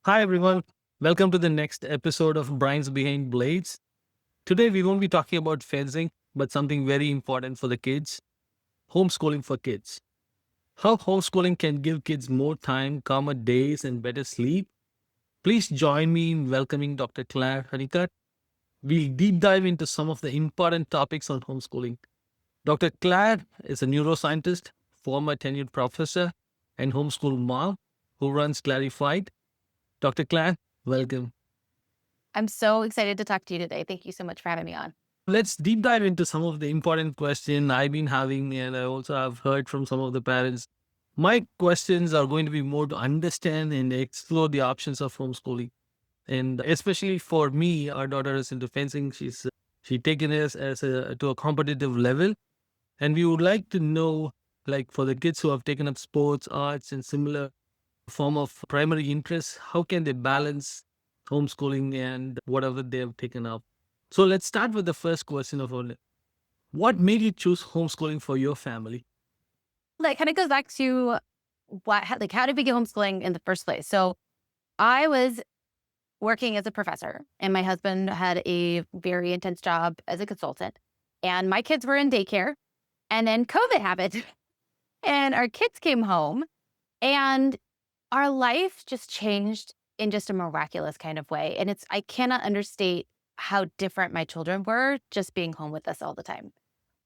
Hi, everyone. Welcome to the next episode of Brains Behind Blades. Today, we won't be talking about fencing, but something very important for the kids: homeschooling for kids. How homeschooling can give kids more time, calmer days, and better sleep. Please join me in welcoming Dr. Claire Honeycutt. We'll deep dive into some of the important topics on homeschooling. Dr. Claire is a neuroscientist, former tenured professor, and homeschool mom who runs Clarified. Dr. Claire, welcome. I'm so excited to talk to you today. Thank you so much for having me on. Let's deep dive into some of the important questions I've been having, and I also have heard from some of the parents. My questions are going to be more to understand and explore the options of homeschooling, and especially for me, our daughter is into fencing. She taken us as a to a competitive level, and we would like to know, like for the kids who have taken up sports, arts, and similar form of primary interests, how can they balance homeschooling and whatever they have taken up? So let's start with the first question of all. What made you choose homeschooling for your family? Like, kind of goes back to how did we get homeschooling in the first place? So I was working as a professor, and my husband had a very intense job as a consultant, and my kids were in daycare, and then COVID happened, and our kids came home, and our life just changed in just a miraculous kind of way. And I cannot understate how different my children were just being home with us all the time.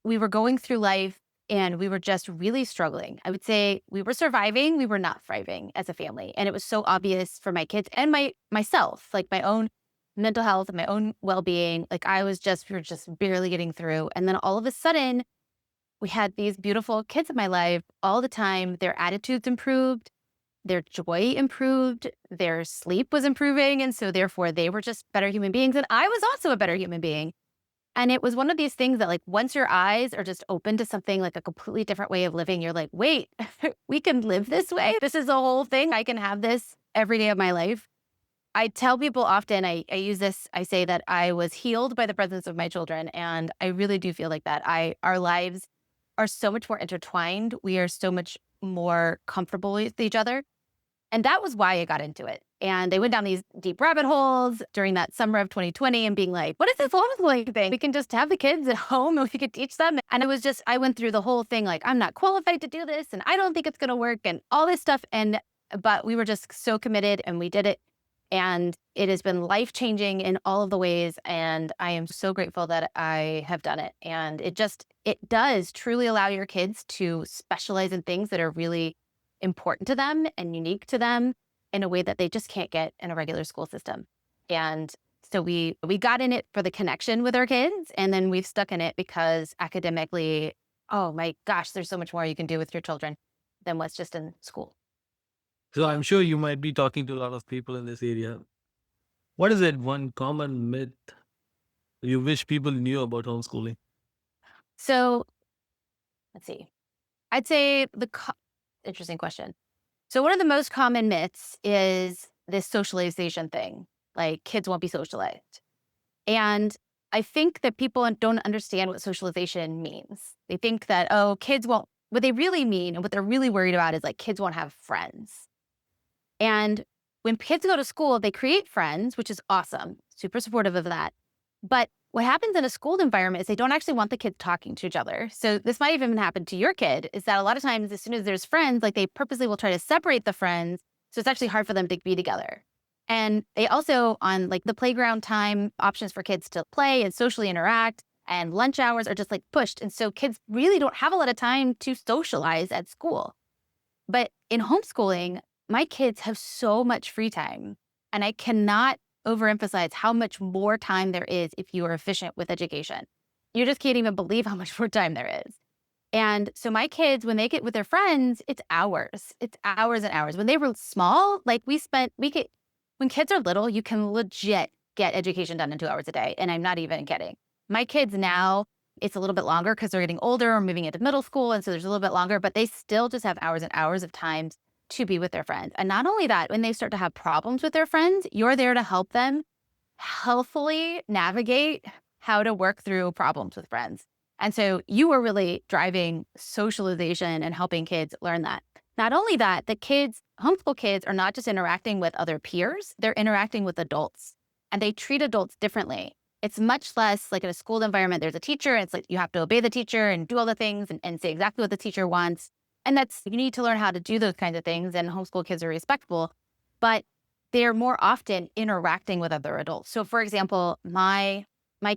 We were going through life and we were just really struggling. I would say we were surviving, we were not thriving as a family. And it was so obvious for my kids and myself, like my own mental health and my own well-being. Like we were just barely getting through. And then all of a sudden, we had these beautiful kids in my life all the time. Their attitudes improved, their joy improved, their sleep was improving. And so therefore they were just better human beings. And I was also a better human being. And it was one of these things that, like, once your eyes are just open to something like a completely different way of living, you're like, wait, we can live this way. This is the whole thing. I can have this every day of my life. I tell people often, I use this, I say that I was healed by the presence of my children. And I really do feel like that. Our lives are so much more intertwined. We are so much more comfortable with each other. And that was why I got into it. And I went down these deep rabbit holes during that summer of 2020 and being like, what is this homeschooling thing? We can just have the kids at home and we could teach them. And I went through the whole thing like, I'm not qualified to do this and I don't think it's going to work and all this stuff. But we were just so committed and we did it. And it has been life changing in all of the ways. And I am so grateful that I have done it. And it does truly allow your kids to specialize in things that are really important to them and unique to them in a way that they just can't get in a regular school system. And so we got in it for the connection with our kids, and then we've stuck in it because academically, oh my gosh, there's so much more you can do with your children than what's just in school. So I'm sure you might be talking to a lot of people in this area. What is that one common myth you wish people knew about homeschooling? So let's see. I'd say interesting question. So one of the most common myths is this socialization thing, like kids won't be socialized. And I think that people don't understand what socialization means. They think that, oh, kids won't, what they really mean and what they're really worried about is like kids won't have friends. And when kids go to school, they create friends, which is awesome, super supportive of that. But what happens in a school environment is they don't actually want the kids talking to each other. So this might even happen to your kid, is that a lot of times as soon as there's friends, like they purposely will try to separate the friends. So it's actually hard for them to be together. And they also, on like the playground time, options for kids to play and socially interact and lunch hours are just like pushed. And so kids really don't have a lot of time to socialize at school. But in homeschooling, my kids have so much free time. And I cannot overemphasize how much more time there is if you are efficient with education. You just can't even believe how much more time there is. And so my kids, when they get with their friends, it's hours. It's hours and hours. When they were small, like when kids are little, you can legit get education done in 2 hours a day. And I'm not even kidding. My kids now, it's a little bit longer because they're getting older or moving into middle school. And so there's a little bit longer, but they still just have hours and hours of time to be with their friends. And not only that, when they start to have problems with their friends, you're there to help them healthfully navigate how to work through problems with friends. And so you were really driving socialization and helping kids learn that. Not only that, the kids homeschool kids are not just interacting with other peers, they're interacting with adults, and they treat adults differently. It's much less like in a school environment, there's a teacher, and it's like you have to obey the teacher and do all the things and say exactly what the teacher wants. And you need to learn how to do those kinds of things. And homeschool kids are respectful, but they're more often interacting with other adults. So for example, my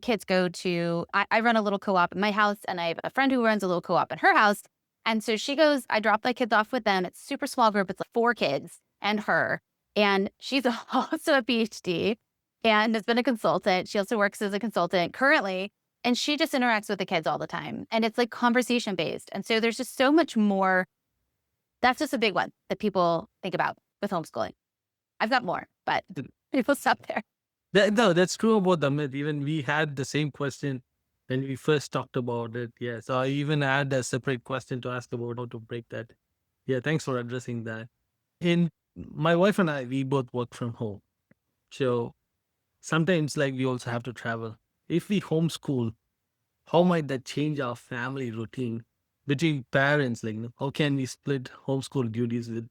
kids go to, I run a little co-op in my house, and I have a friend who runs a little co-op in her house. And so she goes, I drop my kids off with them. It's a super small group. It's like 4 kids and her. And she's also a PhD and has been a consultant. She also works as a consultant currently. And she just interacts with the kids all the time. And it's like conversation based. And so there's just so much more. That's just a big one that people think about with homeschooling. I've got more, but people stop there. No, that's true about the myth. Even we had the same question when we first talked about it. Yeah. So I even had a separate question to ask about how to break that. Yeah. Thanks for addressing that. In my wife and I, we both work from home. So sometimes like we also have to travel. If we homeschool, how might that change our family routine between parents? Like, how can we split homeschool duties with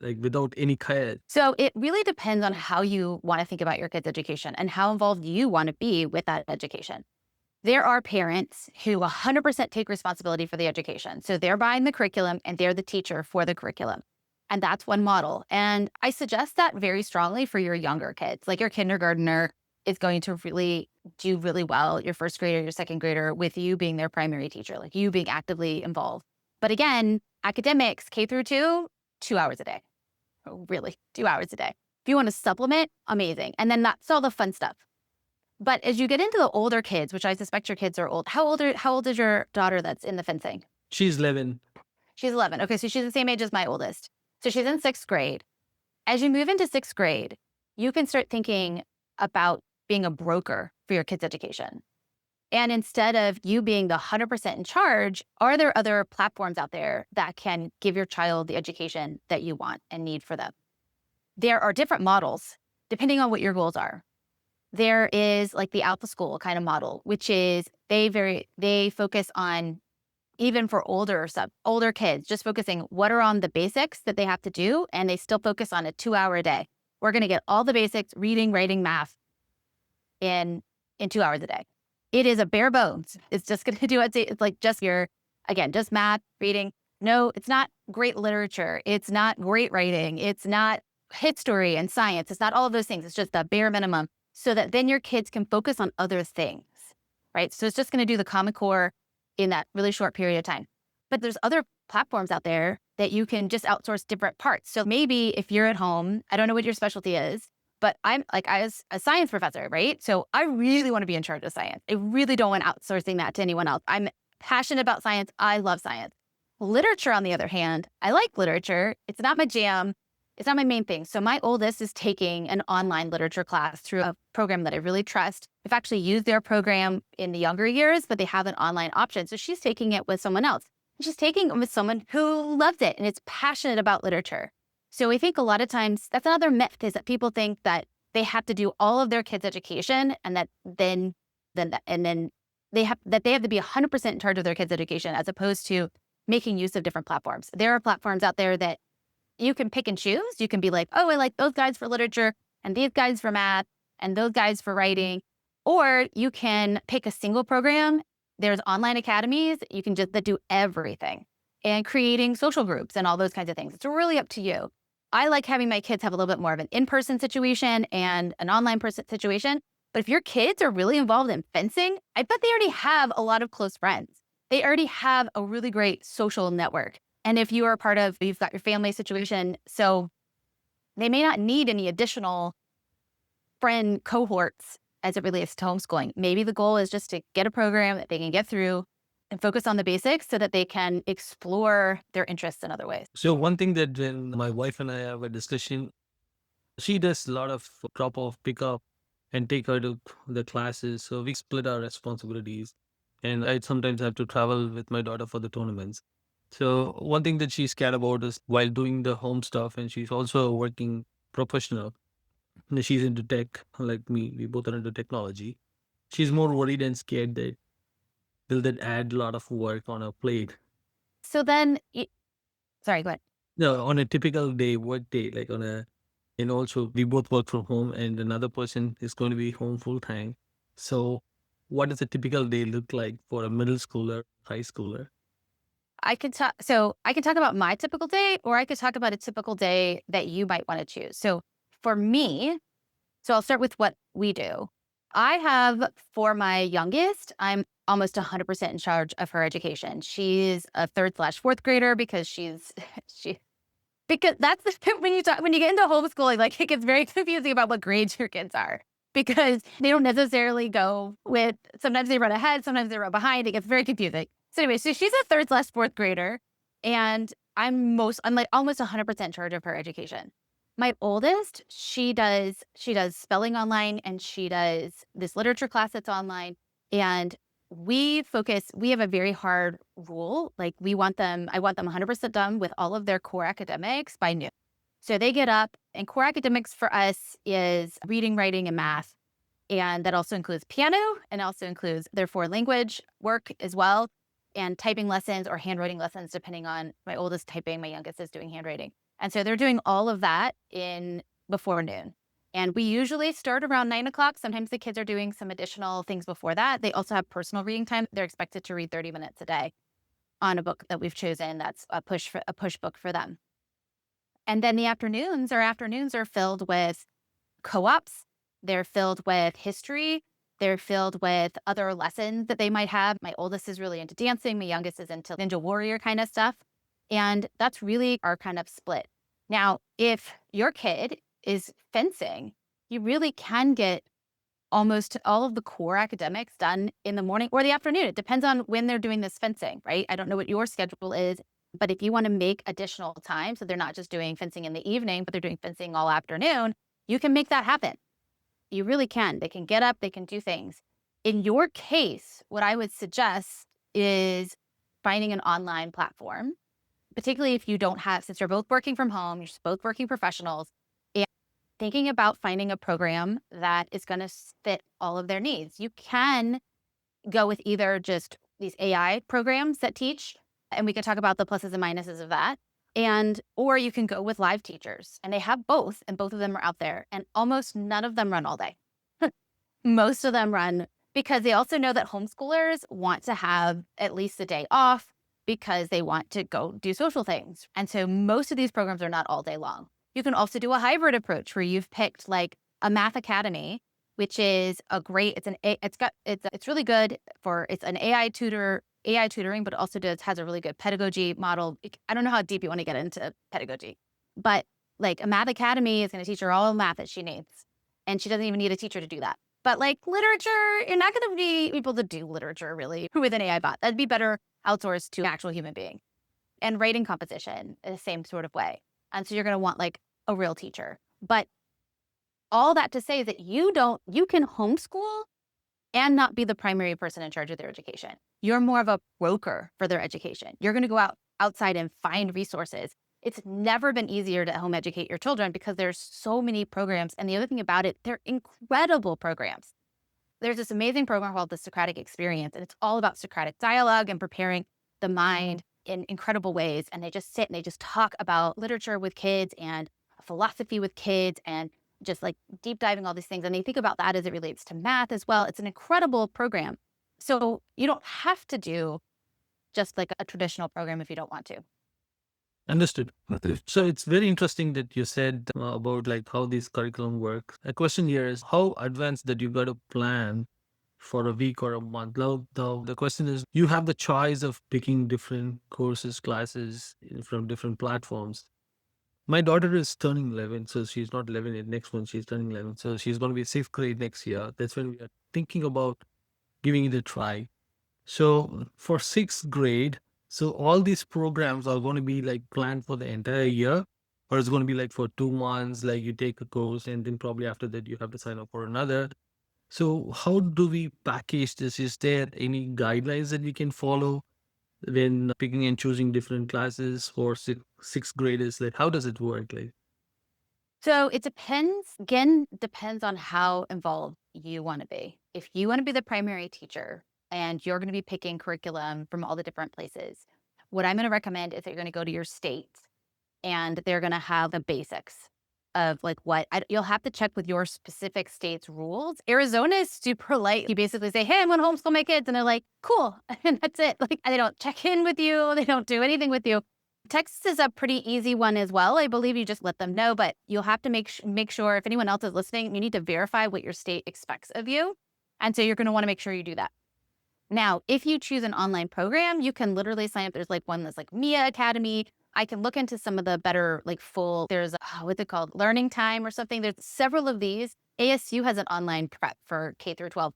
like without any chaos? So it really depends on how you want to think about your kids' education and how involved you want to be with that education. There are parents who 100% take responsibility for the education. So they're buying the curriculum and they're the teacher for the curriculum. And that's one model. And I suggest that very strongly for your younger kids. Like your kindergartner is going to really do really well, your first grader, your second grader, with you being their primary teacher, like you being actively involved. But again, academics, K through 2, 2 hours a day. Oh, really, 2 hours a day. If you want to supplement, amazing. And then that's all the fun stuff. But as you get into the older kids, which I suspect your kids are old, how old is your daughter that's in the fencing? She's 11. She's 11. Okay, so she's the same age as my oldest. So she's in 6th grade. As you move into 6th grade, you can start thinking about being a broker for your kids' education. And instead of you being the 100% in charge, are there other platforms out there that can give your child the education that you want and need for them? There are different models depending on what your goals are. There is like the Alpha School kind of model, which is they focus on, even for older kids, just focusing what are on the basics that they have to do, and they still focus on a 2-hour a day. We're going to get all the basics, reading, writing, math in 2 hours a day. It is a bare bones. It's just going to do it. It's like just just math, reading. No, it's not great literature. It's not great writing. It's not history and science. It's not all of those things. It's just the bare minimum, so that then your kids can focus on other things, right? So it's just going to do the Common Core in that really short period of time. But there's other platforms out there that you can just outsource different parts. So maybe if you're at home, I don't know what your specialty is, but I was a science professor, right? So I really want to be in charge of science. I really don't want outsourcing that to anyone else. I'm passionate about science. I love science. Literature, on the other hand, I like literature. It's not my jam. It's not my main thing. So my oldest is taking an online literature class through a program that I really trust. I've actually used their program in the younger years, but they have an online option. So she's taking it with someone else. And she's taking it with someone who loves it and is passionate about literature. So I think a lot of times that's another myth, is that people think that they have to do all of their kids' education and that then they have to be 100% in charge of their kids' education, as opposed to making use of different platforms. There are platforms out there that you can pick and choose. You can be like, oh, I like those guys for literature and these guys for math and those guys for writing. Or you can pick a single program. There's online academies you can that do everything, and creating social groups and all those kinds of things. It's really up to you. I like having my kids have a little bit more of an in-person situation and an online person situation. But if your kids are really involved in fencing, I bet they already have a lot of close friends. They already have a really great social network. And if you are you've got your family situation, so they may not need any additional friend cohorts as it relates to homeschooling. Maybe the goal is just to get a program that they can get through and focus on the basics so that they can explore their interests in other ways. So one thing that when my wife and I have a discussion, she does a lot of drop off, pick up, and take her to the classes. So we split our responsibilities. And I sometimes have to travel with my daughter for the tournaments. So one thing that she's scared about is while doing the home stuff, and she's also a working professional. And she's into tech, like me. We both are into technology. She's more worried and scared that will that add a lot of work on her plate. So then, sorry, go ahead. No, on a typical day, what day? Like on a, and also we both work from home and another person is going to be home full time. So what does a typical day look like for a middle schooler, high schooler? I can talk about my typical day, or I could talk about a typical day that you might want to choose. So for me, I'll start with what we do. I have for my youngest, I'm almost 100% in charge of her education. She's a third/fourth grader because she because that's the when you get into homeschooling, like, it gets very confusing about what grades your kids are because they don't necessarily go with sometimes they run ahead, sometimes they run behind. It gets very confusing. So anyway, so she's a third/fourth grader, and I'm like almost 100% in charge of her education. My oldest, she does spelling online and she does this literature class that's online, and we have a very hard rule. Like I want them 100% done with all of their core academics by noon. So they get up, and core academics for us is reading, writing, and math. And that also includes piano and also includes their foreign language work as well, and typing lessons or handwriting lessons, depending on my oldest typing, my youngest is doing handwriting. And so they're doing all of that in before noon. And we usually start around 9 o'clock. Sometimes the kids are doing some additional things before that. They also have personal reading time. They're expected to read 30 minutes a day on a book that we've chosen that's a push book for them. And then the afternoons, our afternoons are filled with co-ops. They're filled with history. They're filled with other lessons that they might have. My oldest is really into dancing. My youngest is into Ninja Warrior kind of stuff. And that's really our kind of split. Now, if your kid is fencing, you really can get almost all of the core academics done in the morning or the afternoon. It depends on when they're doing this fencing, right? I don't know what your schedule is, but if you want to make additional time so they're not just doing fencing in the evening, but they're doing fencing all afternoon, you can make that happen. You really can. They can get up, they can do things. In your case, what I would suggest is finding an online platform, particularly if you don't have, since you're both working from home, you're both working professionals, and thinking about finding a program that is going to fit all of their needs. You can go with either just these AI programs that teach, and we can talk about the pluses and minuses of that. And, or you can go with live teachers, and they have both, and both of them are out there, and almost none of them run all day. Most of them run because they also know that homeschoolers want to have at least a day off because they want to go do social things. And so most of these programs are not all day long. You can also do a hybrid approach where you've picked like a math academy, which is a great, it's really good for, it's an AI tutoring, but also has a really good pedagogy model. I don't know how deep you want to get into pedagogy, but like a math academy is going to teach her all the math that she needs. And she doesn't even need a teacher to do that. But like literature, you're not going to be able to do literature really with an AI bot. That'd be better outsourced to an actual human being. And writing composition in the same sort of way. And so you're going to want like a real teacher. But all that to say is that you can homeschool and not be the primary person in charge of their education. You're more of a broker for their education. You're going to go outside and find resources. It's never been easier to home educate your children because there's so many programs. And the other thing about it, they're incredible programs. There's this amazing program called the Socratic Experience, and it's all about Socratic dialogue and preparing the mind in incredible ways. And they just sit and they just talk about literature with kids and philosophy with kids and just like deep diving all these things. And they think about that as it relates to math as well. It's an incredible program. So you don't have to do just like a traditional program if you don't want to. Understood. Okay. So it's very interesting that you said about like how this curriculum works. A question here is how advanced that you got to plan for a week or a month. Now, the question is you have the choice of picking different courses, classes from different platforms. My daughter is turning 11, so she's not 11 yet. Next month, she's turning 11. So she's going to be 6th grade next year. That's when we are thinking about giving it a try. So for 6th grade, so all these programs are going to be like planned for the entire year, or it's going to be like for 2 months, like you take a course and then probably after that you have to sign up for another. So how do we package this? Is there any guidelines that we can follow when picking and choosing different classes for sixth graders? Like how does it work? Like So it depends, again, depends on how involved you want to be. If you want to be the primary teacher and you're going to be picking curriculum from all the different places, what I'm going to recommend is that you're going to go to your state and they're going to have the basics of like you'll have to check with your specific state's rules. Arizona is super light. You basically say, "Hey, I'm going to homeschool my kids," and they're like, "Cool," and that's it. Like, and they don't check in with you. They don't do anything with you. Texas is a pretty easy one as well. I believe you just let them know, but you'll have to make sure if anyone else is listening, you need to verify what your state expects of you, and so you're going to want to make sure you do that. Now, if you choose an online program, you can literally sign up. There's like one that's like Mia Academy. I can look into some of the better, like there's, what's it called? Learning Time or something. There's several of these. ASU has an online prep for K through 12.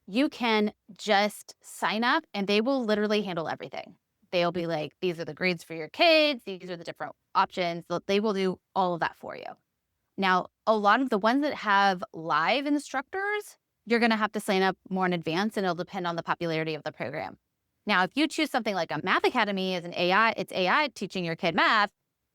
You can just sign up and they will literally handle everything. They'll be like, these are the grades for your kids. These are the different options. They will do all of that for you. Now, a lot of the ones that have live instructors, you're going to have to sign up more in advance and it'll depend on the popularity of the program. Now, if you choose something like a Math Academy as it's AI teaching your kid math,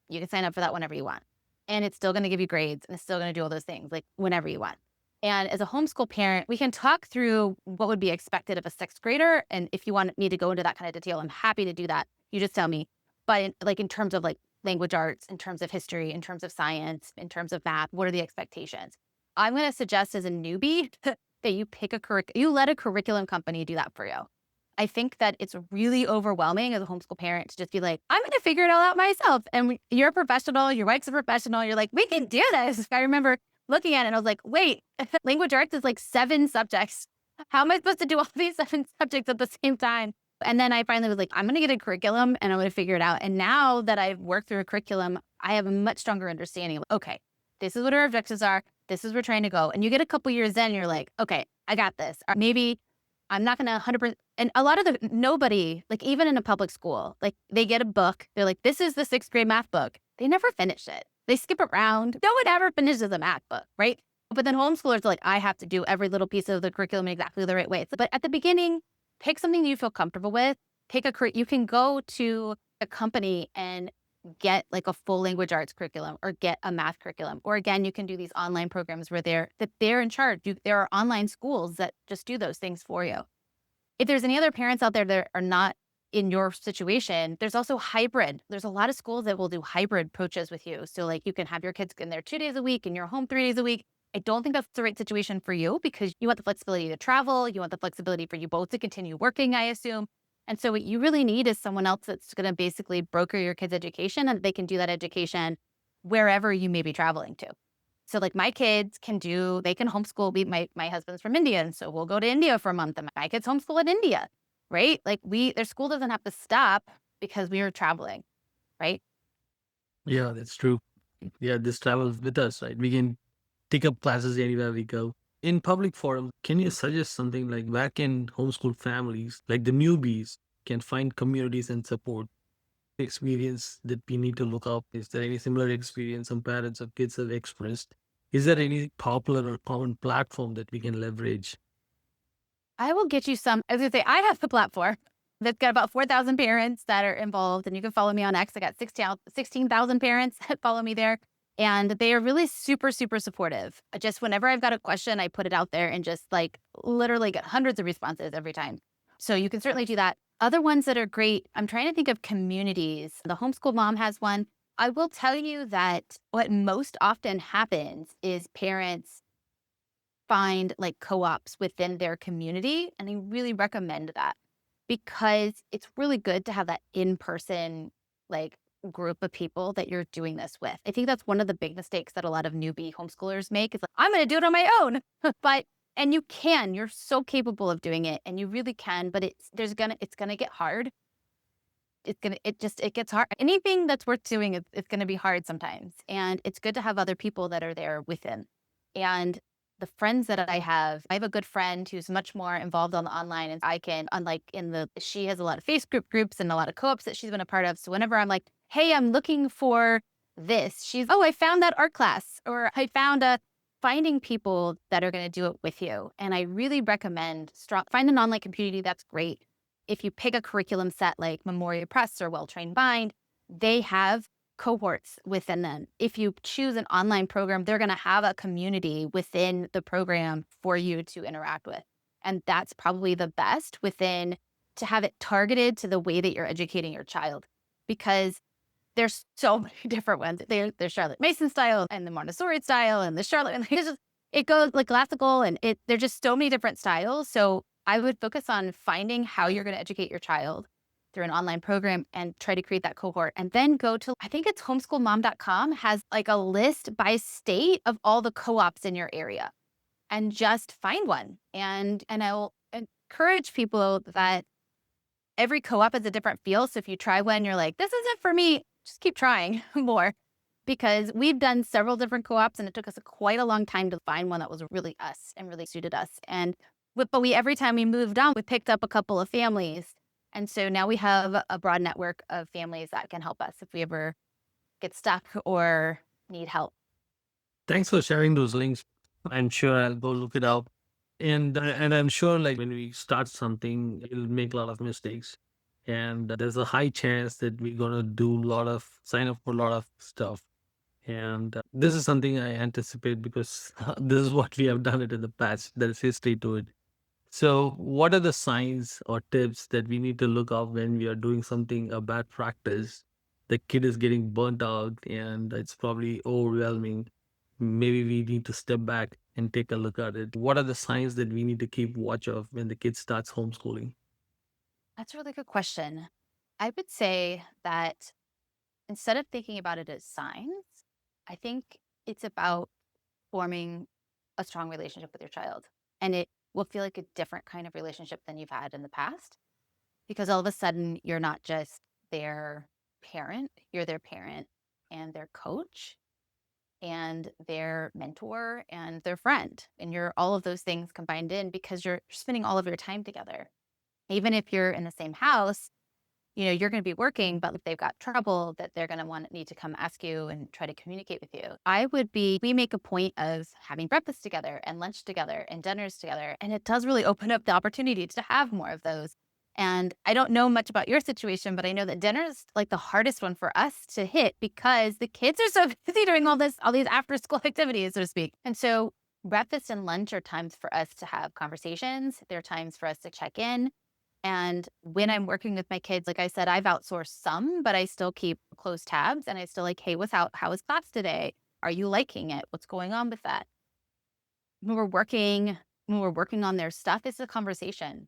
you can sign up for that whenever you want. And it's still going to give you grades and it's still going to do all those things like whenever you want. And as a homeschool parent, we can talk through what would be expected of a sixth grader. And if you want me to go into that kind of detail, I'm happy to do that. You just tell me. But in terms of like language arts, in terms of history, in terms of science, in terms of math, what are the expectations? I'm going to suggest as a newbie that you pick you let a curriculum company do that for you. I think that it's really overwhelming as a homeschool parent to just be like, I'm going to figure it all out myself. And you're a professional, your wife's a professional. You're like, we can do this. I remember looking at it and I was like, wait, language arts is like 7 subjects. How am I supposed to do all these 7 subjects at the same time? And then I finally was like, I'm going to get a curriculum and I'm going to figure it out. And now that I've worked through a curriculum, I have a much stronger understanding of, okay, this is what our objectives are. This is where we're trying to go. And you get a couple years in, you're like, okay, I got this. Or maybe I'm not going to 100%. And a lot of nobody, like even in a public school, like they get a book. They're like, this is the 6th grade math book. They never finish it. They skip around. No one ever finishes a math book, right? But then homeschoolers are like, I have to do every little piece of the curriculum in exactly the right way. But at the beginning, pick something you feel comfortable with. You can go to a company and get like a full language arts curriculum or get a math curriculum. Or again, you can do these online programs where they're in charge. There are online schools that just do those things for you. If there's any other parents out there that are not in your situation, there's also hybrid. There's a lot of schools that will do hybrid approaches with you. So like you can have your kids in there 2 days a week and you're home 3 days a week. I don't think that's the right situation for you because you want the flexibility to travel. You want the flexibility for you both to continue working, I assume. And so what you really need is someone else that's going to basically broker your kids' education and they can do that education wherever you may be traveling to. So like my kids they can homeschool. My husband's from India. And so we'll go to India for a month and my kids homeschool in India, right? Like their school doesn't have to stop because we are traveling, right? Yeah, that's true. Yeah, this travels with us, right? We can take up classes anywhere we go. In public forums, can you suggest something like back in homeschool families, like the newbies, can find communities and support experience that we need to look up? Is there any similar experience some parents or kids have expressed? Is there any popular or common platform that we can leverage? I will get you some. I was going to say, I have the platform that's got about 4,000 parents that are involved. And you can follow me on X. I got 16,000 parents that follow me there. And they are really super, super supportive. Just whenever I've got a question, I put it out there and just like literally get hundreds of responses every time. So you can certainly do that. Other ones that are great, I'm trying to think of communities. The Homeschool Mom has one. I will tell you that what most often happens is parents find like co-ops within their community. And I really recommend that because it's really good to have that in-person like group of people that you're doing this with. I think that's one of the big mistakes that a lot of newbie homeschoolers make is like, I'm going to do it on my own. And you're so capable of doing it and you really can, but it's going to get hard. It gets hard. Anything that's worth doing it's going to be hard sometimes. And it's good to have other people that are there within. And the friends that I have a good friend who's much more involved on the online and I can, unlike she has a lot of Facebook groups and a lot of co-ops that she's been a part of. So whenever I'm like, hey, I'm looking for this, I found that art class or I found finding people that are going to do it with you. And I really recommend find an online community. That's great. If you pick a curriculum set like Memoria Press or Well Trained Mind, they have cohorts within them. If you choose an online program, they're going to have a community within the program for you to interact with. And that's probably the best to have it targeted to the way that you're educating your child. Because There's so many different ones. There's Charlotte Mason style and the Montessori style and the Charlotte, and it's just, it goes like classical, and there's just so many different styles. So I would focus on finding how you're going to educate your child through an online program and try to create that cohort. And then go to, I think it's homeschoolmom.com has like a list by state of all the co-ops in your area, and just find one. And I will encourage people that every co-op is a different feel. So if you try one, you're like, this isn't for me, just keep trying more, because we've done several different co-ops and it took us quite a long time to find one that was really us and really suited us. And but we, every time we moved on, we picked up a couple of families. And so now we have a broad network of families that can help us if we ever get stuck or need help. Thanks for sharing those links. I'm sure I'll go look it up. And I'm sure like when we start something, we'll make a lot of mistakes. And there's a high chance that we're gonna do a lot of sign up for a lot of stuff. And this is something I anticipate because this is what we have done it in the past. There's history to it. So, what are the signs or tips that we need to look out when we are doing something, a bad practice? The kid is getting burnt out and it's probably overwhelming. Maybe we need to step back and take a look at it. What are the signs that we need to keep watch of when the kid starts homeschooling? That's a really good question. I would say that instead of thinking about it as signs, I think it's about forming a strong relationship with your child. And it will feel like a different kind of relationship than you've had in the past, because all of a sudden you're not just their parent, you're their parent and their coach and their mentor and their friend. And you're all of those things combined in, because you're spending all of your time together. Even if you're in the same house, you're going to be working, but if they've got trouble, that they're going to need to come ask you and try to communicate with you. We make a point of having breakfast together and lunch together and dinners together. And it does really open up the opportunity to have more of those. And I don't know much about your situation, but I know that dinner is like the hardest one for us to hit, because the kids are so busy doing all these after school activities, so to speak. And so breakfast and lunch are times for us to have conversations. They're times for us to check in. And when I'm working with my kids, like I said, I've outsourced some, but I still keep close tabs, and I still like, hey, how was class today? Are you liking it? What's going on with that? When we're working, when we're working on their stuff, it's a conversation.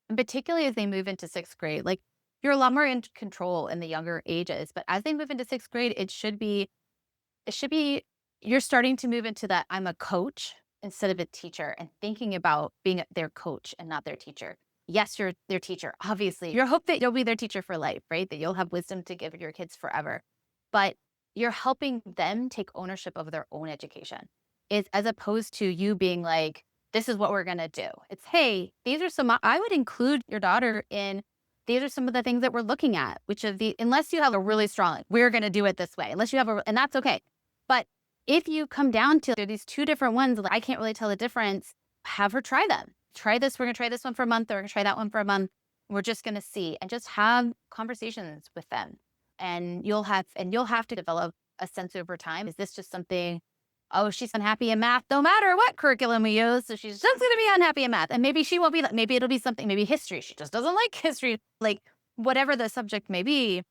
And particularly as they move into sixth grade, like, you're a lot more in control in the younger ages, but as they move into sixth grade, it should be you're starting to move into that I'm a coach instead of a teacher, and thinking about being their coach and not their teacher. Yes, you're their teacher. Obviously, you hope that you'll be their teacher for life, right? That you'll have wisdom to give your kids forever. But you're helping them take ownership of their own education. Is as opposed to you being like, this is what we're gonna do. It's, hey, these are some, I would include your daughter in, these are some of the things that we're looking at, which of the, unless you have a really strong, like, we're gonna do it this way, unless you have and that's okay. But if you come down to, there are these two different ones, like, I can't really tell the difference, have her try them. Try this. We're going to try this one for a month, or we're going to try that one for a month. We're just going to see, and just have conversations with them. And you'll have to develop a sense over time. Is this just something, oh, she's unhappy in math no matter what curriculum we use, so she's just going to be unhappy in math. And maybe she won't be, maybe it'll be something, maybe history. She just doesn't like history, like whatever the subject may be.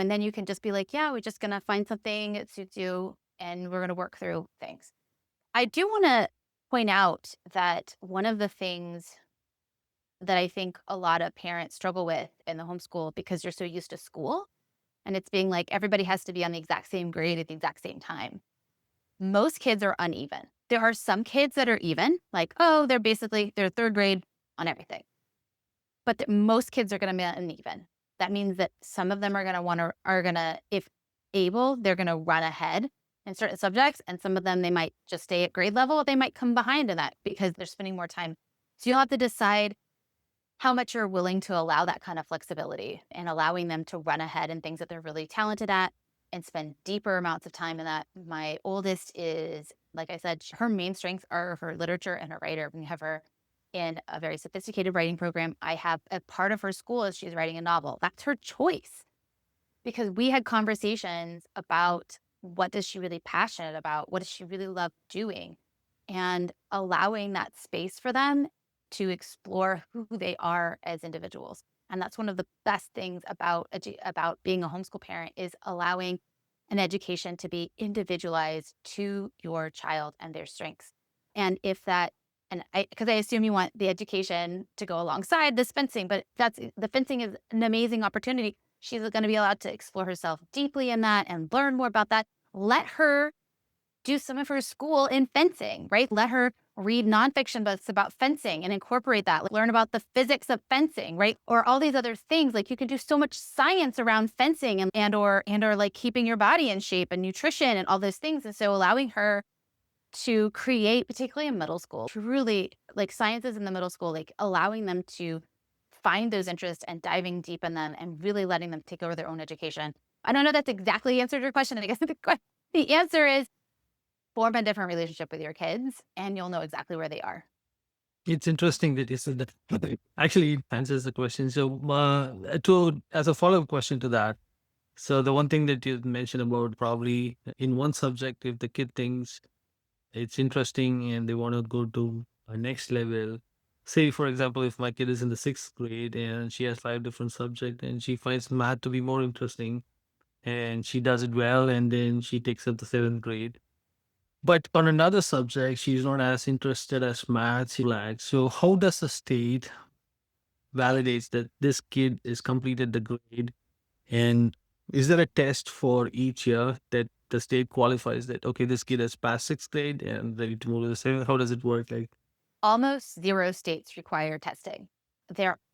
And then you can just be like, yeah, we're just going to find something that suits you, and we're going to work through things. I do want to point out that one of the things that I think a lot of parents struggle with in the homeschool, because you're so used to school and it's being like everybody has to be on the exact same grade at the exact same time. Most kids are uneven. There are some kids that are even, like, oh, they're third grade on everything. But most kids are going to be uneven. That means that some of them are going to, if able, they're going to run ahead in certain subjects. And some of them, they might just stay at grade level. They might come behind in that because they're spending more time. So you'll have to decide how much you're willing to allow that kind of flexibility, and allowing them to run ahead in things that they're really talented at and spend deeper amounts of time in that. My oldest is, like I said, her main strengths are her literature and her writer. We have her in a very sophisticated writing program. I have a part of her school is she's writing a novel. That's her choice, because we had conversations about what does she really passionate about? What does she really love doing? And allowing that space for them to explore who they are as individuals. And that's one of the best things about about being a homeschool parent is allowing an education to be individualized to your child and their strengths. And if that, and I, because I assume you want the education to go alongside this fencing, but that's the fencing is an amazing opportunity. She's going to be allowed to explore herself deeply in that and learn more about that. Let her do some of her school in fencing, right? Let her read nonfiction books about fencing and incorporate that. Like, learn about the physics of fencing, right? Or all these other things. Like you can do so much science around fencing and or like keeping your body in shape and nutrition and all those things. And so allowing her to create, particularly in middle school, truly like sciences in the middle school, like allowing them to find those interests and diving deep in them and really letting them take over their own education. I don't know if that's exactly answered your question. I guess the answer is form a different relationship with your kids and you'll know exactly where they are. It's interesting that you said that. Actually, it answers the question. So, to as a follow up question to that, so the one thing that you mentioned about probably in one subject, if the kid thinks it's interesting and they want to go to a next level, say for example, if my kid is in the sixth grade and she has five different subjects and she finds math to be more interesting and she does it well, and then she takes up the seventh grade. But on another subject, she's not as interested as math. She lags. So how does the state validates that this kid is completed the grade? And is there a test for each year that the state qualifies that, okay, this kid has passed sixth grade and ready to move to the seventh? How does it work? Like, Almost zero states require testing.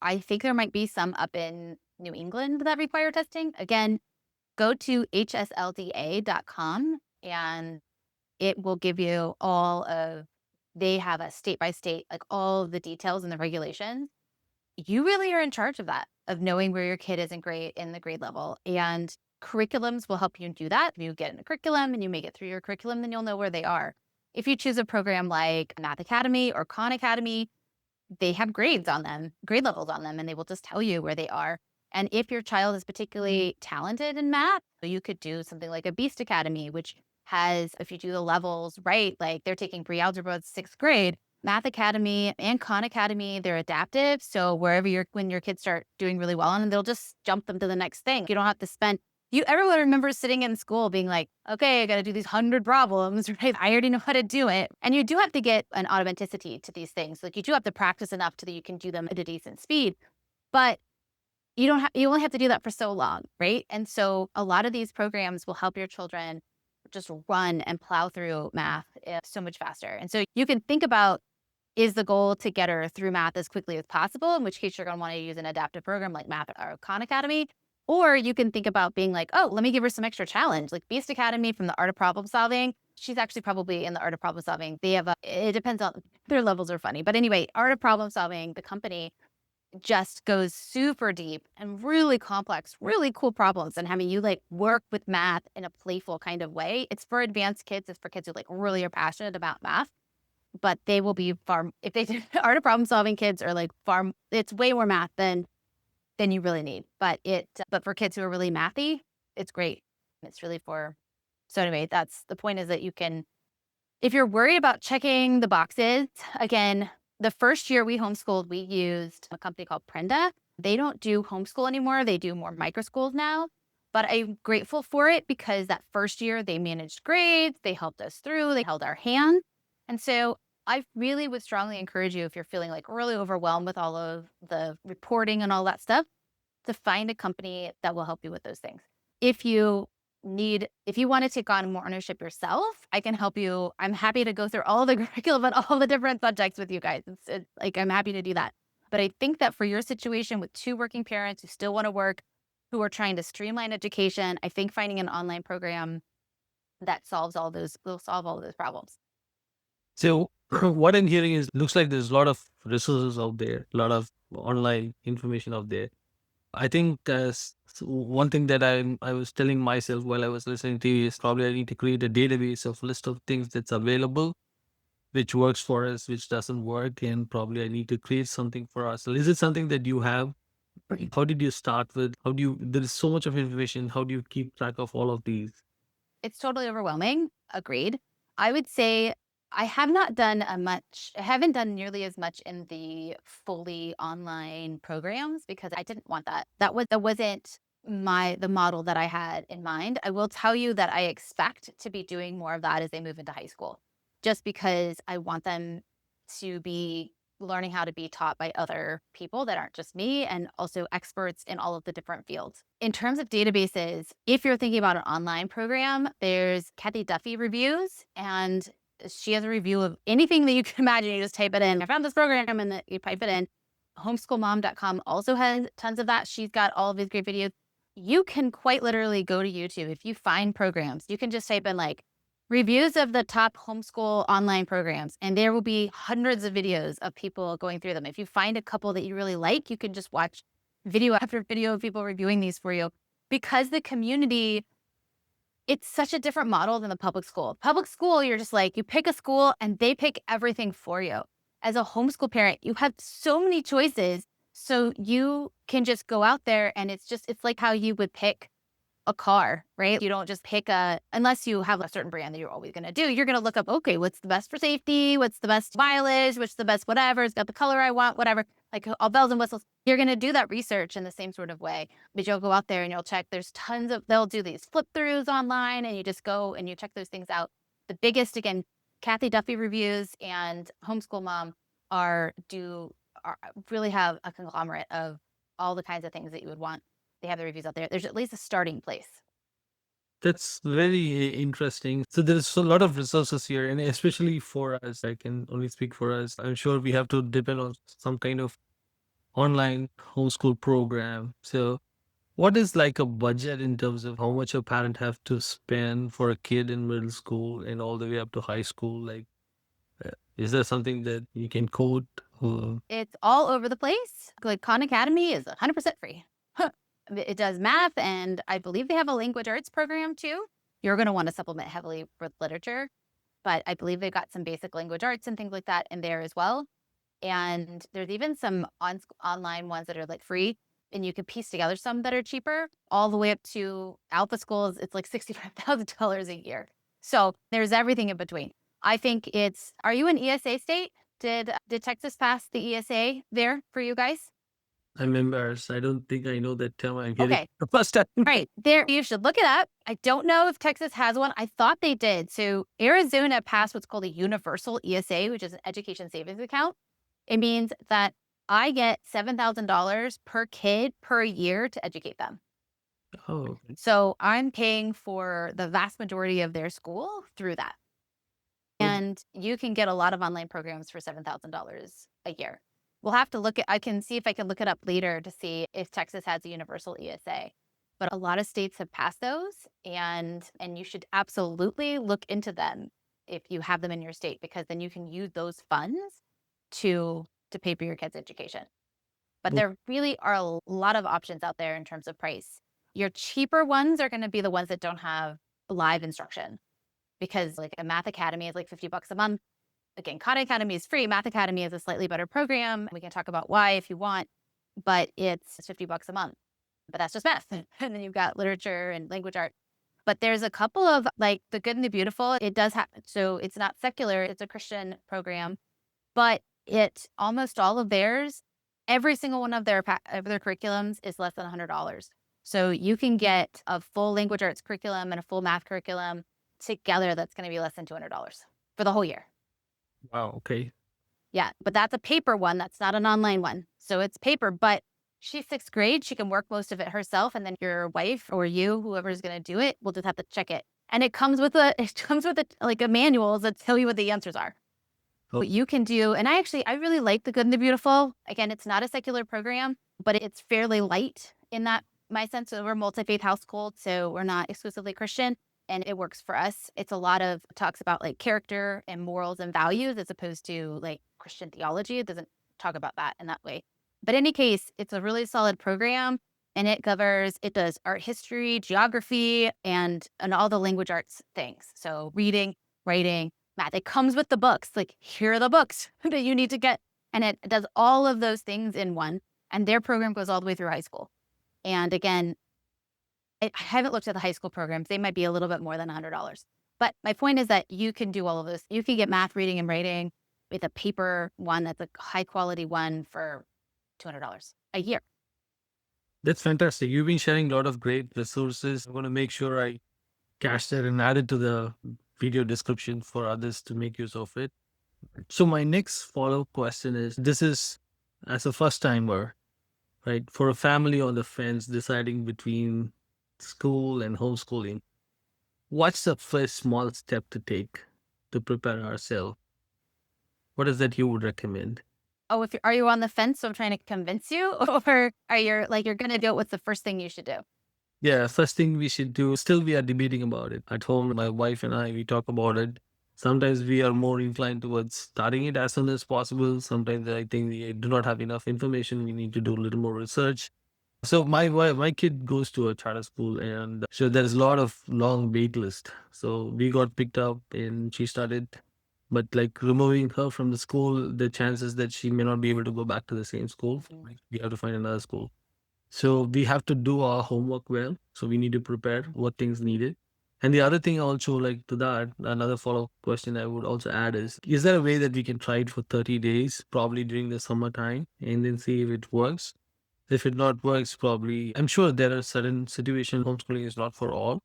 I think there might be some up in New England that require testing. Again, go to HSLDA.com and it will give you they have a state by state, like all of the details and the regulations. You really are in charge of that, of knowing where your kid is in the grade level. And curriculums will help you do that. If you get in a curriculum and you make it through your curriculum, then you'll know where they are. If you choose a program like Math Academy or Khan Academy, they have grades on them, grade levels on them, and they will just tell you where they are. And if your child is particularly talented in math, you could do something like a Beast Academy, which has, if you do the levels right, like they're taking pre-algebra sixth grade, Math Academy and Khan Academy, they're adaptive. So when your kids start doing really well, and they'll just jump them to the next thing. You don't have to spend everyone remembers sitting in school being like, okay, I got to do these 100 problems, right? I already know how to do it. And you do have to get an automaticity to these things. Like you do have to practice enough so that you can do them at a decent speed. But you only have to do that for so long, right? And so a lot of these programs will help your children just run and plow through math so much faster. And so you can think about, is the goal to get her through math as quickly as possible, in which case you're going to want to use an adaptive program like Math or Khan Academy. Or you can think about being like, oh, let me give her some extra challenge, like Beast Academy from the Art of Problem Solving. She's actually probably in the Art of Problem Solving. It depends on, their levels are funny. But anyway, Art of Problem Solving, the company just goes super deep and really complex, really cool problems and having you like work with math in a playful kind of way. It's for advanced kids. It's for kids who like really are passionate about math, but they will be far, if they do art of problem solving, kids are like it's way more math than you really need. But for kids who are really mathy, it's great. It's really so anyway, that's the point, is that you can, if you're worried about checking the boxes, again, the first year we homeschooled, we used a company called Prenda. They don't do homeschool anymore. They do more micro schools now. But I'm grateful for it because that first year they managed grades, they helped us through, they held our hand. And so I really would strongly encourage you, if you're feeling like really overwhelmed with all of the reporting and all that stuff, to find a company that will help you with those things. If you want to take on more ownership yourself, I can help you. I'm happy to go through all the curriculum and all the different subjects with you guys. Like, I'm happy to do that. But I think that for your situation with two working parents who still want to work, who are trying to streamline education, I think finding an online program that will solve all of those problems. so what I'm hearing is, looks like there's a lot of resources out there, a lot of online information out there. I think one thing that I was telling myself while I was listening to you is probably I need to create a database of list of things that's available, which works for us, which doesn't work, and probably I need to create something for us. Is it something that you have? How did you start with? How do you? There is so much of information. How do you keep track of all of these? It's totally overwhelming. Agreed. I would say I have not done I haven't done nearly as much in the fully online programs because I didn't want that. That wasn't the model that I had in mind. I will tell you that I expect to be doing more of that as they move into high school, just because I want them to be learning how to be taught by other people that aren't just me and also experts in all of the different fields. In terms of databases, if you're thinking about an online program, there's Kathy Duffy reviews, and she has a review of anything that you can imagine. You just type it in. I found this program and then you type it in. Homeschoolmom.com also has tons of that. She's got all of these great videos. You can quite literally go to YouTube. If you find programs, you can just type in like reviews of the top homeschool online programs, and there will be hundreds of videos of people going through them. If you find a couple that you really like, you can just watch video after video of people reviewing these for you, because the community, it's such a different model than the public school. Public school, you're just like, you pick a school and they pick everything for you. As a homeschool parent, you have so many choices. So you can just go out there and it's like how you would pick a car, right? You don't just pick unless you have a certain brand that you're always going to do. You're going to look up, okay, what's the best for safety? What's the best mileage? What's the best whatever? It's got the color I want, whatever, like all bells and whistles. You're going to do that research in the same sort of way, but you'll go out there and you'll check. They'll do these flip throughs online, and you just go and you check those things out. The biggest, again, Kathy Duffy reviews and Homeschool Mom are really have a conglomerate of all the kinds of things that you would want. They have the reviews out there. There's at least a starting place. That's very interesting. So there's a lot of resources here, and especially for us, I can only speak for us. I'm sure we have to depend on some kind of online homeschool program. So what is like a budget in terms of how much a parent have to spend for a kid in middle school and all the way up to high school? Like, is there something that you can quote? It's all over the place. Like Khan Academy is 100% free. It does math, and I believe they have a language arts program too. You're going to want to supplement heavily with literature, but I believe they've got some basic language arts and things like that in there as well. And there's even some online ones that are like free, and you can piece together some that are cheaper, all the way up to Alpha Schools. It's like $65,000 a year. So there's everything in between. I think are you an ESA state? Did Texas pass the ESA there for you guys? I'm embarrassed. I don't think I know that term. I'm hearing Okay. the first time. Right. There, you should look it up. I don't know if Texas has one. I thought they did. So Arizona passed what's called a universal ESA, which is an education savings account. It means that I get $7,000 per kid per year to educate them. Oh, okay. So I'm paying for the vast majority of their school through that. And you can get a lot of online programs for $7,000 a year. We'll have to I can see if I can look it up later to see if Texas has a universal ESA. But a lot of states have passed those, and you should absolutely look into them if you have them in your state, because then you can use those funds to pay for your kids' education. But there really are a lot of options out there in terms of price. Your cheaper ones are going to be the ones that don't have live instruction, because like a math academy is like $50 a month. Again, Khan Academy is free. Math Academy is a slightly better program. We can talk about why if you want, but it's $50 a month. But that's just math. And then you've got literature and language art. But there's a couple of like The Good and the Beautiful. It does have, so it's not secular, it's a Christian program, but almost all of theirs, every single one of their curriculums is less than $100. So you can get a full language arts curriculum and a full math curriculum together that's going to be less than $200 for the whole year. Wow. Okay. Yeah, but that's a paper one. That's not an online one. So it's paper, but she's 6th grade. She can work most of it herself. And then your wife or you, whoever's going to do it, will just have to check it. And it comes with like a manual that tell you what the answers are. Oh. What you can do. And I really like The Good and the Beautiful. Again, it's not a secular program, but it's fairly light in my sense. So we're a multi-faith household, so we're not exclusively Christian. And it works for us. It's a lot of talks about like character and morals and values, as opposed to like Christian theology. It doesn't talk about that in that way. But in any case, it's a really solid program, and it does art history, geography, and all the language arts things. So reading, writing, math. It comes with the books. Like, here are the books that you need to get. And it does all of those things in one. And their program goes all the way through high school. And again, I haven't looked at the high school programs. They might be a little bit more than $100. But my point is that you can do all of this. You can get math, reading, and writing with a paper one that's a high quality one for $200 a year. That's fantastic. You've been sharing a lot of great resources. I'm going to make sure I cache that and add it to the video description for others to make use of it. So my next follow-up question is, this is as a first timer, right? For a family on the fence deciding between school and homeschooling, what's the first small step to take to prepare ourselves? What is that you would recommend? Oh, if are you on the fence? So I'm trying to convince you, or are you like you're gonna do it? What's the first thing you should do? Yeah, first thing we should do, still we are debating about it. At home, my wife and I, we talk about it. Sometimes we are more inclined towards starting it as soon as possible. Sometimes I think we do not have enough information. We need to do a little more research. So my wife, my kid goes to a charter school, and so there's a lot of long wait list. So we got picked up and she started, but like removing her from the school, the chances that she may not be able to go back to the same school, like, we have to find another school. So we have to do our homework well. So we need to prepare what things needed. And the other thing also, like to that, another follow-up question I would also add is there a way that we can try it for 30 days, probably during the summertime, and then see if it works? If it not works, probably I'm sure there are certain situations homeschooling is not for all.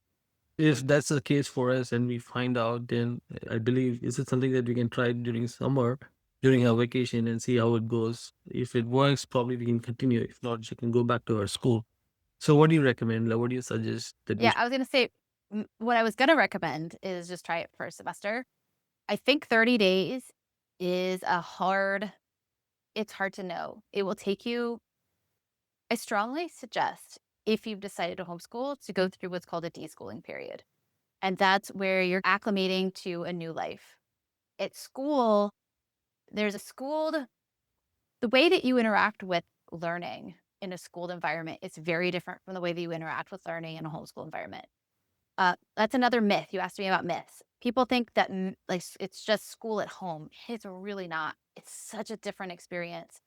If that's the case for us and we find out, then I believe is it something that we can try during summer, during our vacation and see how it goes. If it works, probably we can continue. If not, she can go back to her school. So what do you recommend? Like, what do you suggest that we Yeah, should? I was gonna say what I was gonna recommend is just try it for a semester. I think 30 days is a hard. It's hard to know. It will take you. I strongly suggest if you've decided to homeschool to go through what's called a deschooling period, and that's where you're acclimating to a new life. At school, there's a schooled the way that you interact with learning in a schooled environment is very different from the way that you interact with learning in a homeschool environment. That's another myth. You asked me about myths. People think that it's just school at home. It's really not. It's such a different experience.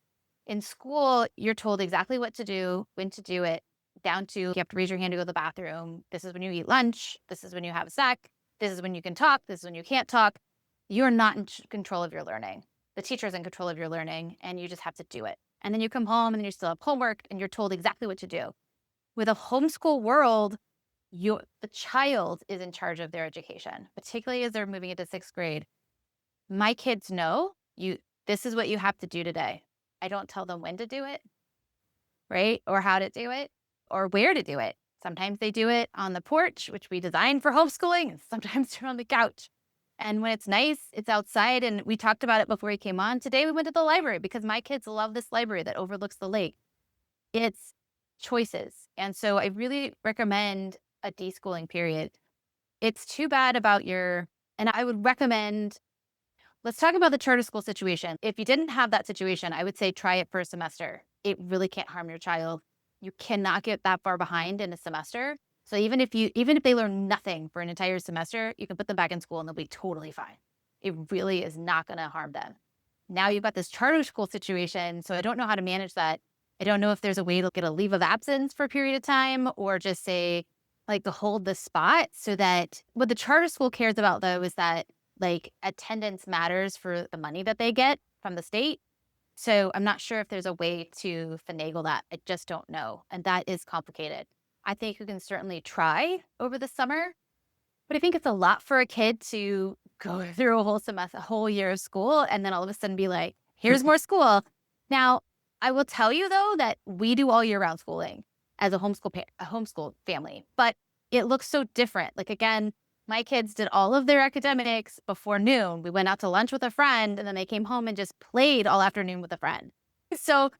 In school, you're told exactly what to do, when to do it, down to you have to raise your hand to go to the bathroom. This is when you eat lunch. This is when you have a snack. This is when you can talk. This is when you can't talk. You're not in control of your learning. The teacher's in control of your learning, and you just have to do it. And then you come home and then you still have homework and you're told exactly what to do. With a homeschool world, the child is in charge of their education, particularly as they're moving into sixth grade. My kids know this is what you have to do today. I don't tell them when to do it, right? Or how to do it or where to do it. Sometimes they do it on the porch, which we designed for homeschooling, and sometimes they're on the couch. And when it's nice, it's outside. And we talked about it before he came on. Today we went to the library because my kids love this library that overlooks the lake. It's choices. And so I really recommend a deschooling period. It's too bad about and I would recommend, let's talk about the charter school situation. If you didn't have that situation, I would say try it for a semester. It really can't harm your child. You cannot get that far behind in a semester. So even if they learn nothing for an entire semester, you can put them back in school and they'll be totally fine. It really is not going to harm them. Now you've got this charter school situation, so I don't know how to manage that. I don't know if there's a way to get a leave of absence for a period of time or just say, like, to hold the spot so that what the charter school cares about, though, is that, like, attendance matters for the money that they get from the state. So I'm not sure if there's a way to finagle that. I just don't know. And that is complicated. I think you can certainly try over the summer, but I think it's a lot for a kid to go through a whole semester, a whole year of school, and then all of a sudden be like, here's more school. Now, I will tell you though that we do all year round schooling as a homeschool family, but it looks so different. Like again, my kids did all of their academics before noon. We went out to lunch with a friend and then they came home and just played all afternoon with a friend. So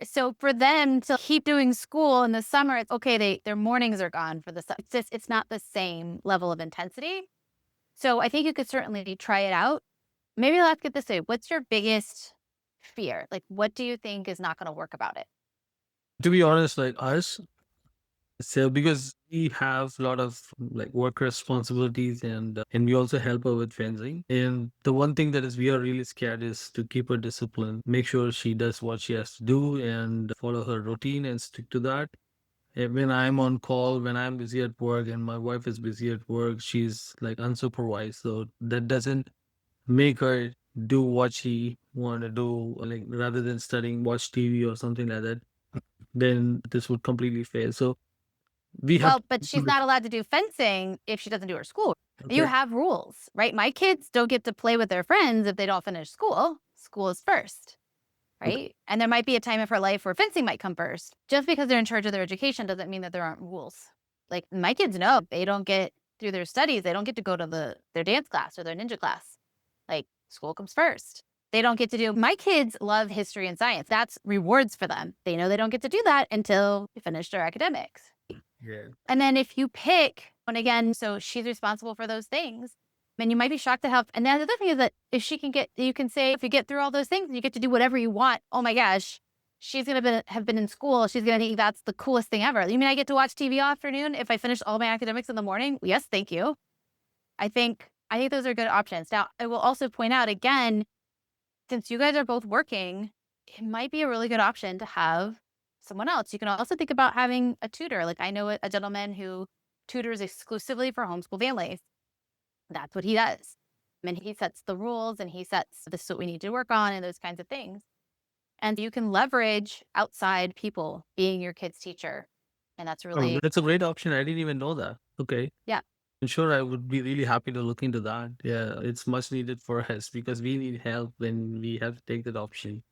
so for them to keep doing school in the summer, it's okay. Their mornings are gone for the summer. It's not the same level of intensity. So I think you could certainly try it out. Maybe let's get this way. What's your biggest fear? Like, what do you think is not going to work about it? To be honest, like us, so because we have a lot of like work responsibilities and we also help her with fencing. And the one thing that is we are really scared is to keep her disciplined, make sure she does what she has to do and follow her routine and stick to that. When I'm on call, when I'm busy at work and my wife is busy at work, she's like unsupervised. So that doesn't make her do what she want to do, like rather than studying, watch TV or something like that, then this would completely fail. So we have Well, but she's not allowed to do fencing if she doesn't do her school. You okay. have rules, right? My kids don't get to play with their friends if they don't finish school. School is first, Okay. right? And there might be a time of her life where fencing might come first. Just because they're in charge of their education doesn't mean that there aren't rules. Like my kids know they don't get through their studies, they don't get to go to their dance class or their ninja class. Like school comes first. They don't get to do my kids love history and science. That's rewards for them. They know they don't get to do that until they finish their academics. Yeah. And then if you pick, and again, so she's responsible for those things. And you might be shocked at how, and then the other thing is that if she can get, you can say, if you get through all those things, you get to do whatever you want. Oh my gosh, she's going to have been in school. She's going to think that's the coolest thing ever. You mean I get to watch TV all afternoon if I finish all my academics in the morning? Yes, thank you. I think those are good options. Now, I will also point out again, since you guys are both working, it might be a really good option to have someone else. You can also think about having a tutor. Like I know a gentleman who tutors exclusively for homeschool families. That's what he does. And he sets the rules and he sets this is what we need to work on and those kinds of things. And you can leverage outside people being your kid's teacher. And that's Oh, really, that's a great option. I didn't even know that. Okay. yeah, I'm sure I would be really happy to look into that. Yeah, it's much needed for us because we need help when we have to take that option.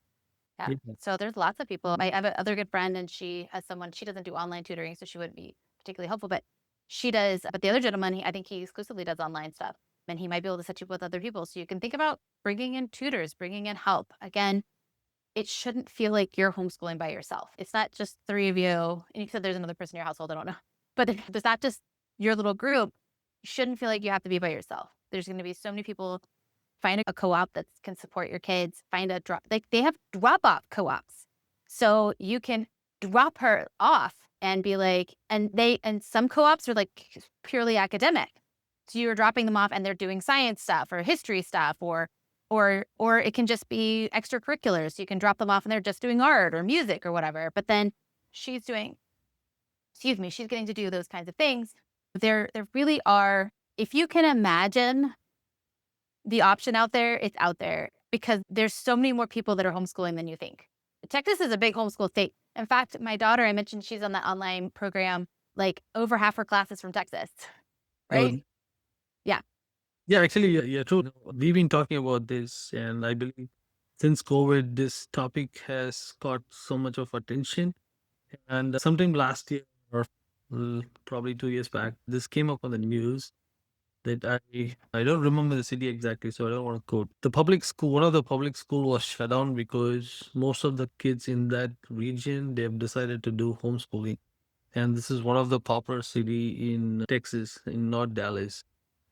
yeah. Yeah. So there's lots of people. I have another good friend and she has someone, she doesn't do online tutoring, so she wouldn't be particularly helpful, but she does. But the other gentleman, I think he exclusively does online stuff and he might be able to set you up with other people. So you can think about bringing in tutors, bringing in help. Again, it shouldn't feel like you're homeschooling by yourself. It's not just three of you. And you said there's another person in your household. I don't know. But there's not just your little group. You shouldn't feel like you have to be by yourself. There's going to be so many people. Find a co-op that can support your kids. Find a drop, like they have drop-off co-ops. So you can drop her off and be like, and some co-ops are like purely academic. So you're dropping them off and they're doing science stuff or history stuff or it can just be extracurriculars. So you can drop them off and they're just doing art or music or whatever. But then she's doing, excuse me, she's getting to do those kinds of things. There really are, if you can imagine the option out there, it's out there because there's so many more people that are homeschooling than you think. Texas is a big homeschool state. In fact, my daughter, I mentioned she's on that online program, like over half her classes from Texas, right? Oh, Yeah. yeah, actually, yeah, true. We've been talking about this, and I believe since COVID, this topic has got so much of attention. And sometime last year, or probably 2 years back, this came up on the news that I don't remember the city exactly, so I don't want to quote. The public school, one of the public school was shut down because most of the kids in that region they've decided to do homeschooling, and this is one of the popular city in Texas, in North Dallas.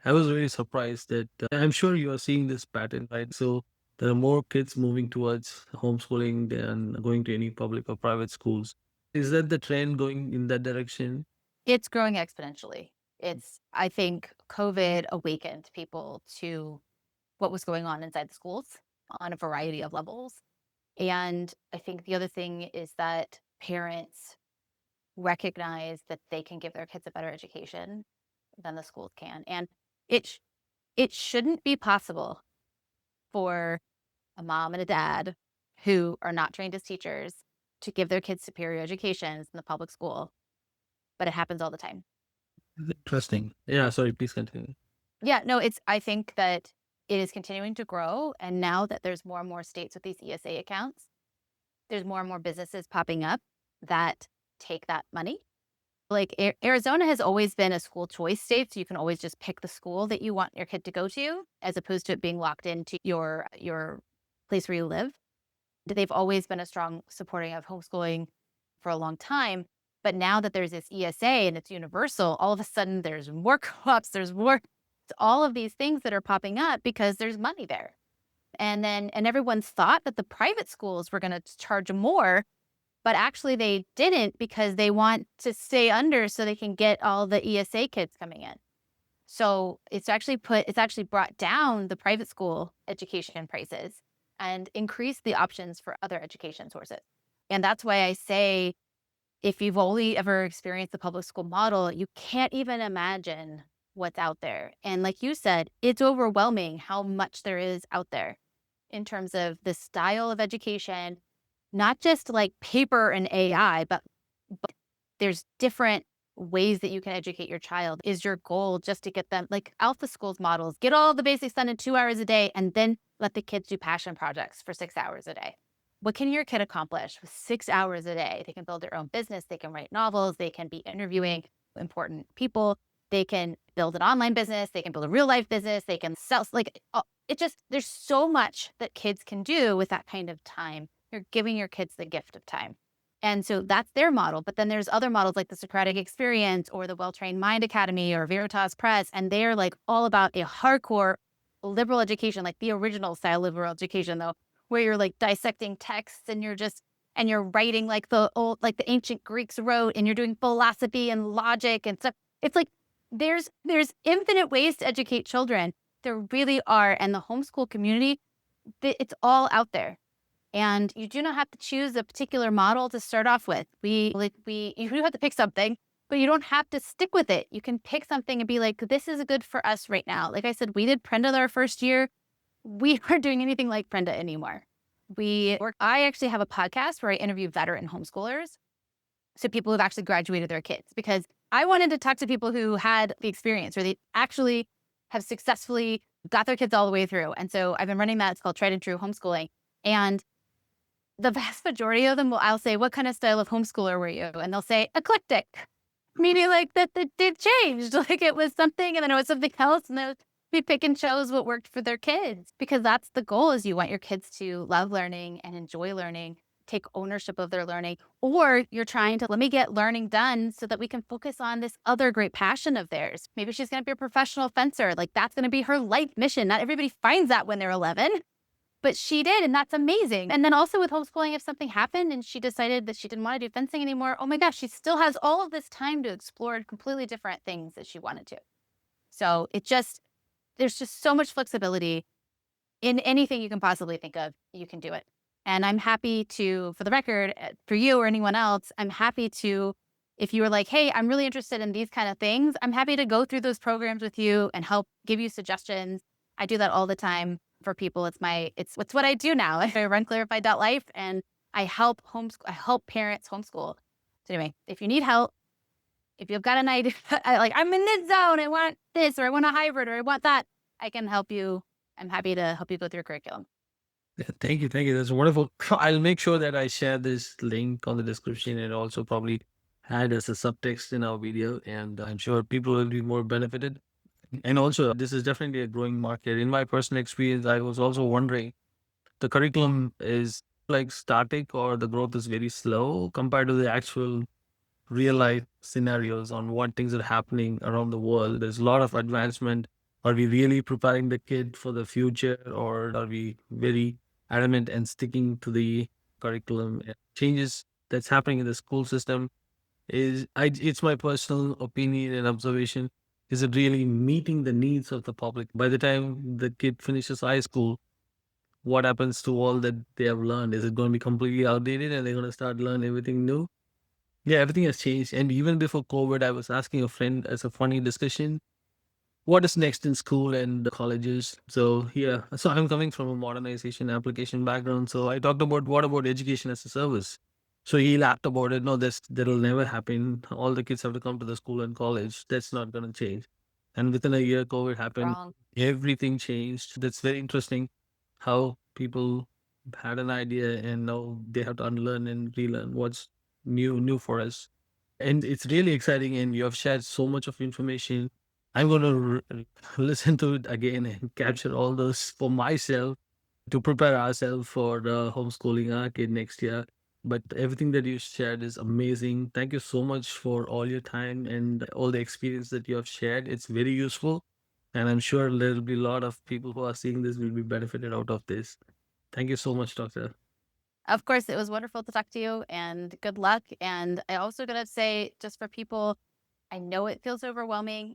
I was really surprised that I'm sure you are seeing this pattern, right? So there are more kids moving towards homeschooling than going to any public or private schools. Is that the trend going in that direction? It's growing exponentially. I think COVID awakened people to what was going on inside the schools on a variety of levels. And I think the other thing is that parents recognize that they can give their kids a better education than the schools can. And it sh- it shouldn't be possible for a mom and a dad who are not trained as teachers to give their kids superior educations in the public school, but it happens all the time. Interesting. Yeah, sorry, please continue. Yeah, no, I think that it is continuing to grow. And now that there's more and more states with these ESA accounts, there's more and more businesses popping up that take that money. Like Arizona has always been a school choice state, so you can always just pick the school that you want your kid to go to, as opposed to it being locked into your place where you live. They've always been a strong supporting of homeschooling for a long time. But now that there's this ESA and it's universal, all of a sudden there's more co-ops, there's more, all of these things that are popping up because there's money there. And everyone's thought that the private schools were going to charge more, but actually they didn't because they want to stay under so they can get all the ESA kids coming in. So it's actually brought down the private school education prices and increased the options for other education sources. And that's why I say if you've only ever experienced the public school model, you can't even imagine what's out there. And like you said, it's overwhelming how much there is out there in terms of the style of education, not just like paper and AI, but there's different ways that you can educate your child. Is your goal just to get them like Alpha Schools models, get all the basics done in 2 hours a day, and then let the kids do passion projects for 6 hours a day? What can your kid accomplish with 6 hours a day? They can build their own business, they can write novels, they can be interviewing important people, they can build an online business, they can build a real life business, they can sell, like, it just, there's so much that kids can do with that kind of time. You're giving your kids the gift of time. And so that's their model. But then there's other models like the Socratic Experience or the Well Trained Mind Academy or Veritas Press. And they're like all about a hardcore liberal education, like the original style liberal education, though, where you're like dissecting texts and you're writing like the old, like the ancient Greeks wrote, and you're doing philosophy and logic and stuff. It's like there's infinite ways to educate children. There really are. And the homeschool community, it's all out there. And you do not have to choose a particular model to start off with. You do have to pick something, but you don't have to stick with it. You can pick something and be like, this is good for us right now. Like I said, we did Prenda our first year. We aren't doing anything like Prenda anymore. I actually have a podcast where I interview veteran homeschoolers. So people who've actually graduated their kids, because I wanted to talk to people who had the experience or they actually have successfully got their kids all the way through. And so I've been running that. It's called Tried and True Homeschooling. And the vast majority of them I'll say, what kind of style of homeschooler were you? And they'll say eclectic, meaning like that they changed. Like it was something and then it was something else. And they'll be pick and chose what worked for their kids, because that's the goal, is you want your kids to love learning and enjoy learning, take ownership of their learning, or you're trying to let me get learning done so that we can focus on this other great passion of theirs. Maybe she's going to be a professional fencer. Like that's going to be her life mission. Not everybody finds that when they're 11. But she did, and that's amazing. And then also with homeschooling, if something happened and she decided that she didn't want to do fencing anymore, oh my gosh, she still has all of this time to explore completely different things that she wanted to. So there's just so much flexibility in anything you can possibly think of, you can do it. And I'm happy to, for the record, for you or anyone else, I'm happy to, if you were like, hey, I'm really interested in these kind of things, I'm happy to go through those programs with you and help give you suggestions. I do that all the time for people. It's what I do now. I run clarified.life and I help parents homeschool. So anyway, if you need help, if you've got an idea, like I'm in this zone, I want this, or I want a hybrid, or I want that, I can help you. I'm happy to help you go through a curriculum. Yeah, thank you. Thank you. That's wonderful. I'll make sure that I share this link on the description and also probably add as a subtext in our video. And I'm sure people will be more benefited. And also, this is definitely a growing market. In my personal experience, I was also wondering, the curriculum is like static or the growth is very slow compared to the actual real life scenarios on what things are happening around the world. There's a lot of advancement. Are we really preparing the kid for the future, or are we very adamant and sticking to the curriculum? Changes that's happening in the school system it's my personal opinion and observation. Is it really meeting the needs of the public? By the time the kid finishes high school, what happens to all that they have learned? Is it going to be completely outdated and they're going to start learning everything new? Yeah, everything has changed. And even before COVID, I was asking a friend as a funny discussion, what is next in school and the colleges? So yeah, so I'm coming from a modernization application background. So I talked about what about education as a service? So he laughed about it. No, that'll never happen. All the kids have to come to the school and college. That's not gonna change. And within a year, COVID happened. Wrong. Everything changed. That's very interesting how people had an idea and now they have to unlearn and relearn what's new for us. And it's really exciting, and you have shared so much of information. I'm going to listen to it again and capture all those for myself to prepare ourselves for the homeschooling arcade next year. But everything that you shared is amazing. Thank you so much for all your time and all the experience that you have shared. It's very useful. And I'm sure there'll be a lot of people who are seeing this will be benefited out of this. Thank you so much, Doctor. Of course, it was wonderful to talk to you, and good luck. And I also gotta say, just for people, I know it feels overwhelming.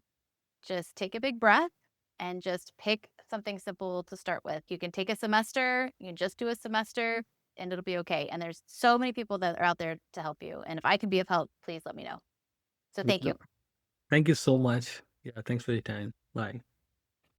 Just take a big breath and just pick something simple to start with. You can take a semester, you can just do a semester. and it'll be okay. And there's so many people that are out there to help you. And if I can be of help, please let me know. So thank Yeah. you. Thank you so much. Yeah, thanks for your time. Bye.